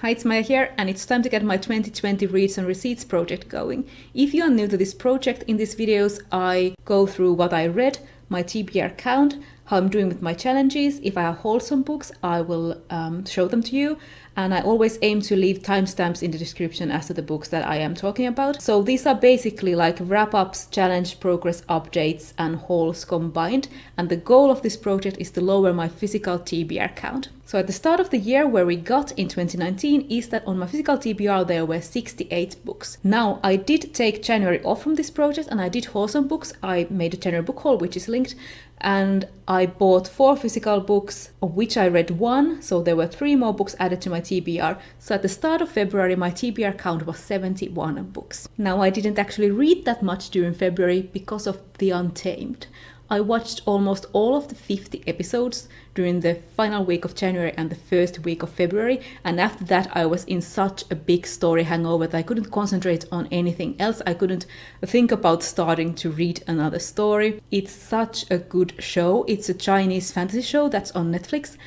Hi, it's Maya here, and it's time to get my 2020 Reads and Receipts project going. If you are new to this project, in these videos I go through what I read, my TBR count, how I'm doing with my challenges. If I have wholesome books, I will show them to you. And I always aim to leave timestamps in the description as to the books that I am talking about. So these are basically like wrap-ups, challenge, progress updates, and hauls combined. And the goal of this project is to lower my physical TBR count. So at the start of the year, where we got in 2019 is that on my physical TBR there were 68 books. Now I did take January off from this project and I did wholesome books. I made a January book haul, which is linked, and I bought 4 physical books, of which I read 1, so there were 3 more books added to my TBR. So at the start of February, my TBR count was 71 books. Now I didn't actually read that much during February because of The Untamed. I watched almost all of the 50 episodes during the final week of January and the first week of February, and after that I was in such a big story hangover that I couldn't concentrate on anything else. I couldn't think about starting to read another story. It's such a good show. It's a Chinese fantasy show that's on Netflix,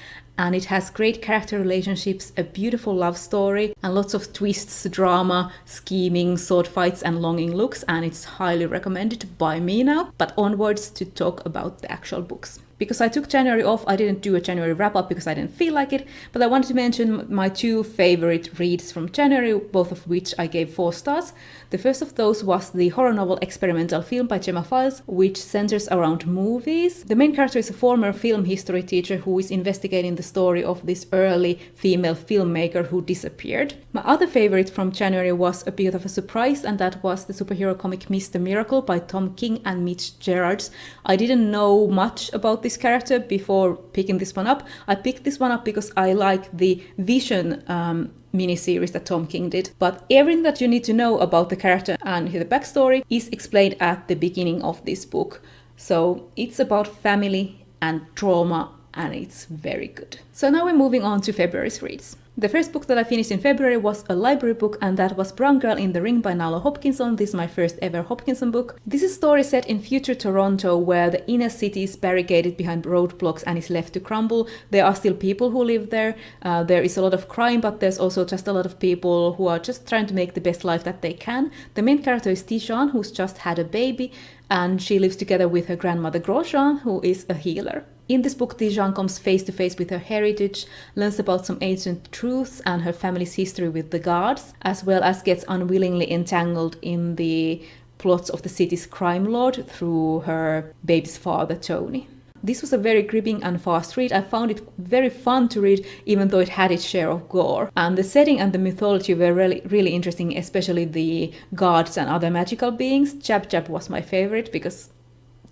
and it has great character relationships, a beautiful love story, and lots of twists, drama, scheming, sword fights, and longing looks, and it's highly recommended by me now. But onwards to talk about the actual books. Because I took January off, I didn't do a January wrap-up because I didn't feel like it, but I wanted to mention my 2 favorite reads from January, both of which I gave 4 stars. The first of those was the horror novel experimental film by Gemma Files, which centers around movies. The main character is a former film history teacher who is investigating the story of this early female filmmaker who disappeared. My other favorite from January was a bit of a surprise, and that was the superhero comic Mr. Miracle by Tom King and Mitch Gerards. I didn't know much about this character before picking this one up. I picked this one up because I like the Vision miniseries that Tom King did. But everything that you need to know about the character and the backstory is explained at the beginning of this book. So it's about family and trauma, and it's very good. So now we're moving on to February's reads. The first book that I finished in February was a library book, and that was Brown Girl in the Ring by Nalo Hopkinson. This is my first ever Hopkinson book. This is a story set in future Toronto where the inner city is barricaded behind roadblocks and is left to crumble. There are still people who live there. There is a lot of crime, but there's also just a lot of people who are just trying to make the best life that they can. The main character is Tijan, who's just had a baby, and she lives together with her grandmother Grosjean, who is a healer. In this book, Tijan comes face to face with her heritage, learns about some ancient truths and her family's history with the guards, as well as gets unwillingly entangled in the plots of the city's crime lord through her baby's father, Tony. This was a very gripping and fast read. I found it very fun to read, even though it had its share of gore. And the setting and the mythology were really interesting, especially the gods and other magical beings. Jab Jab was my favorite because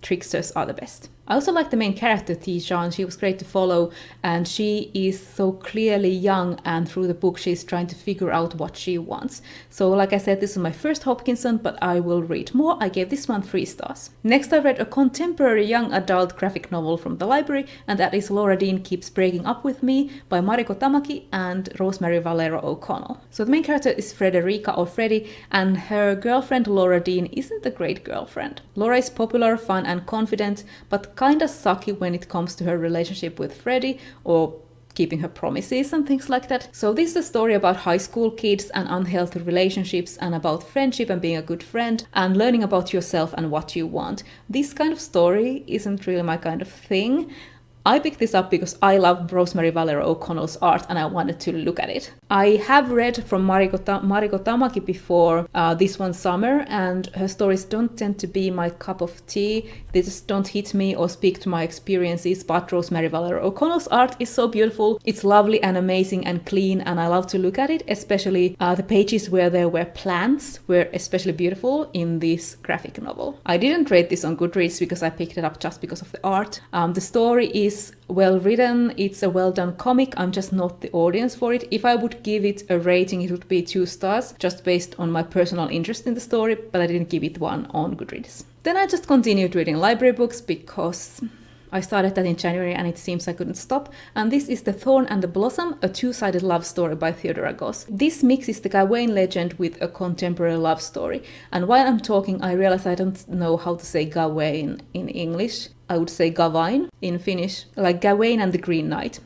tricksters are the best. I also like the main character, Tijan. She was great to follow, and she is so clearly young, and through the book she's trying to figure out what she wants. So like I said, this is my first Hopkinson, but I will read more. I gave this one 3 stars. Next I read a contemporary young adult graphic novel from the library, and that is Laura Dean Keeps Breaking Up With Me by Mariko Tamaki and Rosemary Valero O'Connell. So the main character is Frederica, or Freddie, and her girlfriend Laura Dean isn't a great girlfriend. Laura is popular, fun and confident, but kinda sucky when it comes to her relationship with Freddie, or keeping her promises and things like that. So this is a story about high school kids and unhealthy relationships, and about friendship and being a good friend and learning about yourself and what you want. This kind of story isn't really my kind of thing. I picked this up because I love Rosemary Valero O'Connell's art and I wanted to look at it. I have read from Mariko Tamaki before, this one summer, and her stories don't tend to be my cup of tea. They just don't hit me or speak to my experiences, but Rosemary Valero O'Connell's art is so beautiful. It's lovely and amazing and clean, and I love to look at it, especially the pages where there were plants were especially beautiful in this graphic novel. I didn't rate this on Goodreads because I picked it up just because of the art. The story is well written, it's a well done comic. I'm just not the audience for it. If I would give it a rating, it would be 2 stars, just based on my personal interest in the story, but I didn't give it 1 on Goodreads. Then I just continued reading library books because I started that in January and it seems I couldn't stop. And this is The Thorn and the Blossom, a two-sided love story by Theodora Goss. This mixes the Gawain legend with a contemporary love story. And while I'm talking, I realize I don't know how to say Gawain in English. I would say Gawain in Finnish, like Gawain and the Green Knight.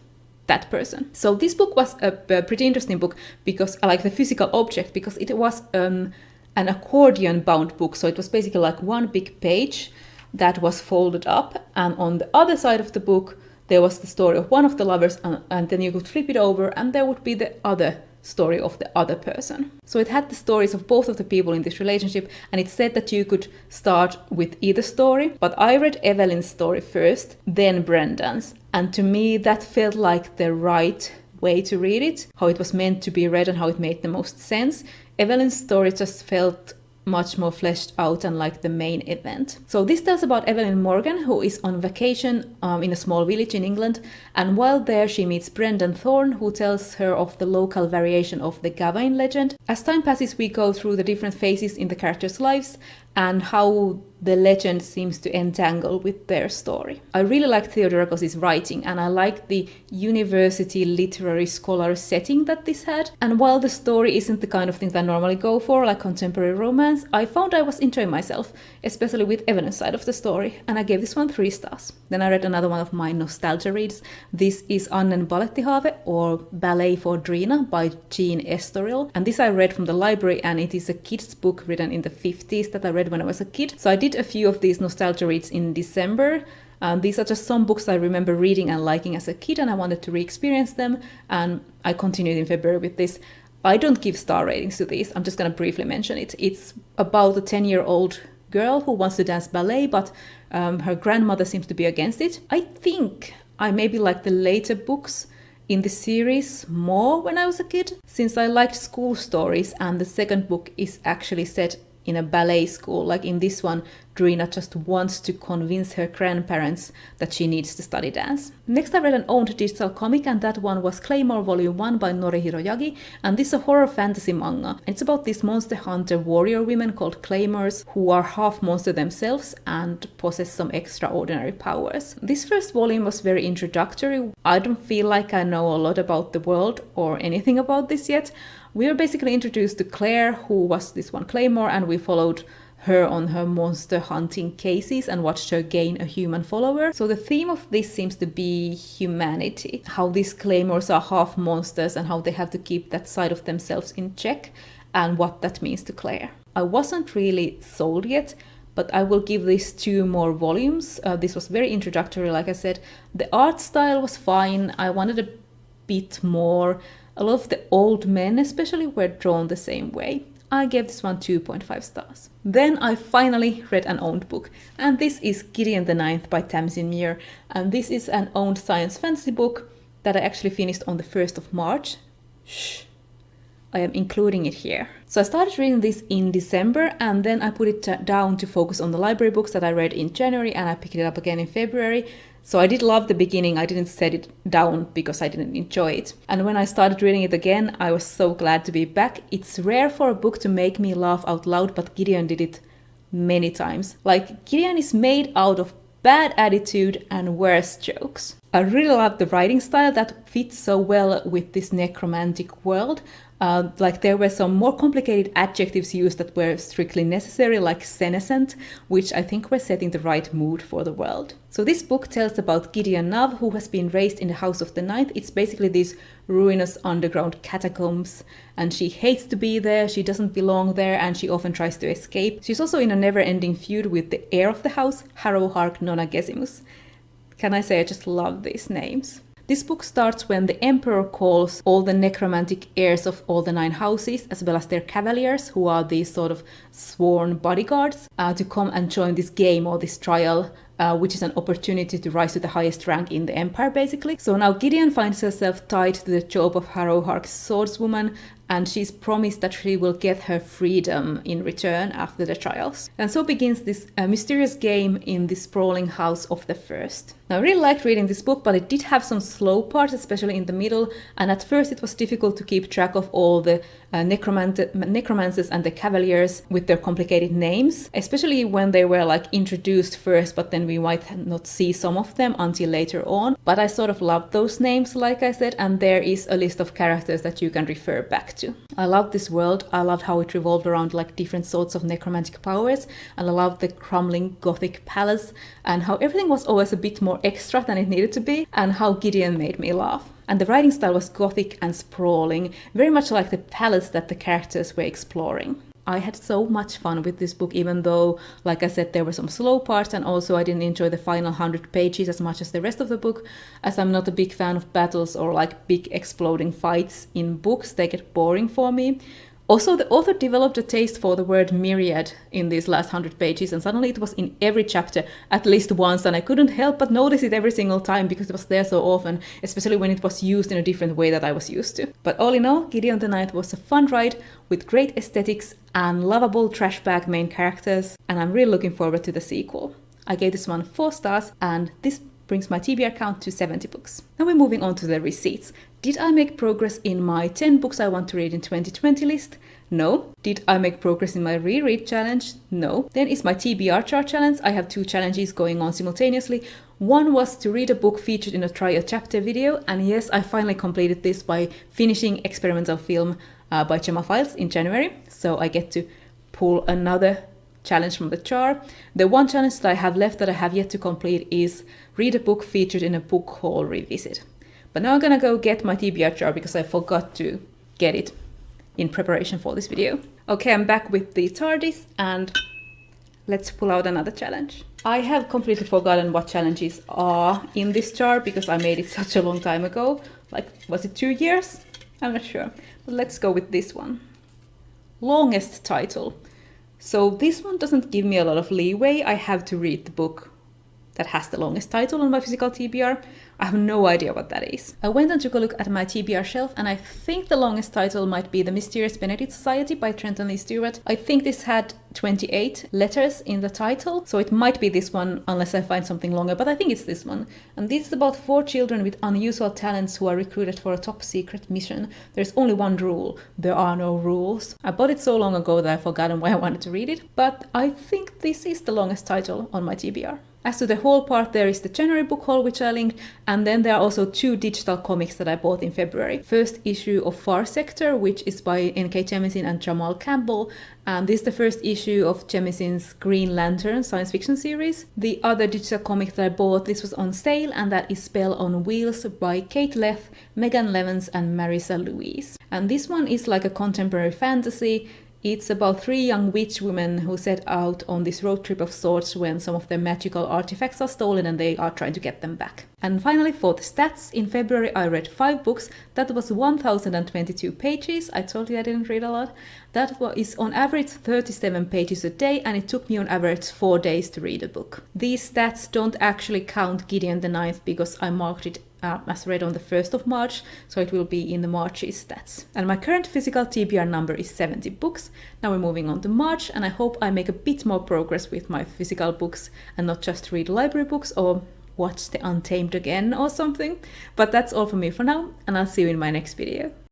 that person. So this book was a pretty interesting book because I like the physical object, because it was an accordion bound book. So it was basically like one big page that was folded up, and on the other side of the book there was the story of one of the lovers, and then you could flip it over and there would be the other story of the other person. So it had the stories of both of the people in this relationship, and it said that you could start with either story, but I read Evelyn's story first, then Brendan's, and to me that felt like the right way to read it, how it was meant to be read and how it made the most sense. Evelyn's story just felt much more fleshed out and like the main event. So this tells about Evelyn Morgan, who is on vacation in a small village in England, and while there she meets Brendan Thorne, who tells her of the local variation of the Gawain legend. As time passes, we go through the different phases in the characters' lives and how the legend seems to entangle with their story. I really like Theodorakos' writing, and I like the university literary scholar setting that this had. And while the story isn't the kind of thing that I normally go for, like contemporary romance, I found I was enjoying myself, especially with Evelyn's side of the story, and I gave this one 3 stars. Then I read another one of my nostalgia reads. This is Annen Balettihave, or Ballet for Drina, by Jean Estoril, and this I read from the library, and it is a kid's book written in the 50s that I read when I was a kid. So I did a few of these nostalgia reads in December. These are just some books I remember reading and liking as a kid, and I wanted to re-experience them, and I continued in February with this. I don't give star ratings to these, I'm just going to briefly mention it. It's about a 10-year-old girl who wants to dance ballet, but her grandmother seems to be against it. I think I maybe like the later books in the series more when I was a kid, since I liked school stories, and the second book is actually set in a ballet school. Like in this one, Drina just wants to convince her grandparents that she needs to study dance. Next I read an owned digital comic, and that one was Claymore Volume 1 by Norihiro Yagi, and this is a horror fantasy manga. It's about these monster hunter warrior women called Claymores, who are half monster themselves and possess some extraordinary powers. This first volume was very introductory. I don't feel like I know a lot about the world or anything about this yet. We were basically introduced to Claire, who was this one Claymore, and we followed her on her monster hunting cases and watched her gain a human follower. So the theme of this seems to be humanity, how these Claymores are half monsters and how they have to keep that side of themselves in check, and what that means to Claire. I wasn't really sold yet, but I will give this 2 more volumes. This was very introductory, like I said. The art style was fine. I wanted a bit more. A lot of the old men especially were drawn the same way. I gave this one 2.5 stars. Then I finally read an owned book, and this is Gideon the Ninth by Tamsin Muir, and this is an owned science fantasy book that I actually finished on the 1st of March. Shh, I am including it here. So I started reading this in December, and then I put it down to focus on the library books that I read in January, and I picked it up again in February. So I did love the beginning. I didn't set it down because I didn't enjoy it. And when I started reading it again, I was so glad to be back. It's rare for a book to make me laugh out loud, but Gideon did it many times. Like, Gideon is made out of bad attitude and worse jokes. I really love the writing style that fits so well with this necromantic world. Like there were some more complicated adjectives used that were strictly necessary, like senescent, which I think were setting the right mood for the world. So this book tells about Gideon Nav, who has been raised in the House of the Ninth. It's basically these ruinous underground catacombs, and she hates to be there, she doesn't belong there, and she often tries to escape. She's also in a never-ending feud with the heir of the house, Harrowhark Nona Gesimus. Can I say I just love these names? This book starts when the Emperor calls all the necromantic heirs of all the 9 houses, as well as their cavaliers, who are these sort of sworn bodyguards, to come and join this game or this trial, which is an opportunity to rise to the highest rank in the empire, basically. So now Gideon finds herself tied to the job of Harrowhark's swordswoman, and she's promised that she will get her freedom in return after the trials. And so begins this mysterious game in the sprawling house of the first. Now, I really liked reading this book, but it did have some slow parts, especially in the middle, and at first it was difficult to keep track of all the necromancers and the cavaliers with their complicated names, especially when they were like introduced first, but then we might not see some of them until later on. But I sort of loved those names, like I said, and there is a list of characters that you can refer back to. I loved this world. I loved how it revolved around like different sorts of necromantic powers, and I loved the crumbling Gothic palace and how everything was always a bit more extra than it needed to be, and how Gideon made me laugh. and the writing style was gothic and sprawling, very much like the palettes that the characters were exploring. I had so much fun with this book, even though, like I said, there were some slow parts, and also I didn't enjoy the final 100 pages as much as the rest of the book, as I'm not a big fan of battles or like big exploding fights in books. They get boring for me. Also, the author developed a taste for the word myriad in these last 100 pages, and suddenly it was in every chapter at least once, and I couldn't help but notice it every single time because it was there so often, especially when it was used in a different way that I was used to. But all in all, Gideon the Ninth was a fun ride with great aesthetics and lovable trash bag main characters, and I'm really looking forward to the sequel. I gave this one 4 stars, and this brings my TBR count to 70 books. Now we're moving on to the receipts. Did I make progress in my 10 books I want to read in 2020 list? No. Did I make progress in my reread challenge? No. Then is my TBR chart challenge. I have 2 challenges going on simultaneously. One was to read a book featured in a Try a Chapter video, and yes, I finally completed this by finishing Experimental Film by Gemma Files in January, so I get to pull another challenge from the jar. The one challenge that I have left that I have yet to complete is read a book featured in a book haul revisit. But now I'm gonna go get my TBR jar because I forgot to get it in preparation for this video. Okay, I'm back with the TARDIS, and let's pull out another challenge. I have completely forgotten what challenges are in this jar because I made it such a long time ago. Like, was it 2 years? I'm not sure. But let's go with this one. Longest title. So this one doesn't give me a lot of leeway. I have to read the book that has the longest title on my physical TBR. I have no idea what that is. I went and took a look at my TBR shelf, and I think the longest title might be The Mysterious Benedict Society by Trenton Lee Stewart. I think this had 28 letters in the title, so it might be this one unless I find something longer, but I think it's this one. And this is about 4 children with unusual talents who are recruited for a top secret mission. There's only one rule: there are no rules. I bought it so long ago that I've forgotten why I wanted to read it, but I think this is the longest title on my TBR. As to the haul part, there is the January book haul, which I linked, and then there are also 2 digital comics that I bought in February. First issue of Far Sector, which is by N.K. Jemisin and Jamal Campbell, and this is the first issue of Jemisin's Green Lantern science fiction series. The other digital comic that I bought, this was on sale, and that is Spell on Wheels by Kate Leth, Megan Levens, and Marissa Louise. And this one is like a contemporary fantasy. It's about 3 young witch women who set out on this road trip of sorts when some of their magical artifacts are stolen and they are trying to get them back. And finally, for the stats, in February I read 5 books. That was 1022 pages. I told you I didn't read a lot. That is on average 37 pages a day, and it took me on average 4 days to read a book. These stats don't actually count Gideon the Ninth because I marked it as read on the 1st of March, so it will be in the March's stats. And my current physical TBR number is 70 books. Now we're moving on to March, and I hope I make a bit more progress with my physical books and not just read library books or watch The Untamed again or something. But that's all from me for now, and I'll see you in my next video.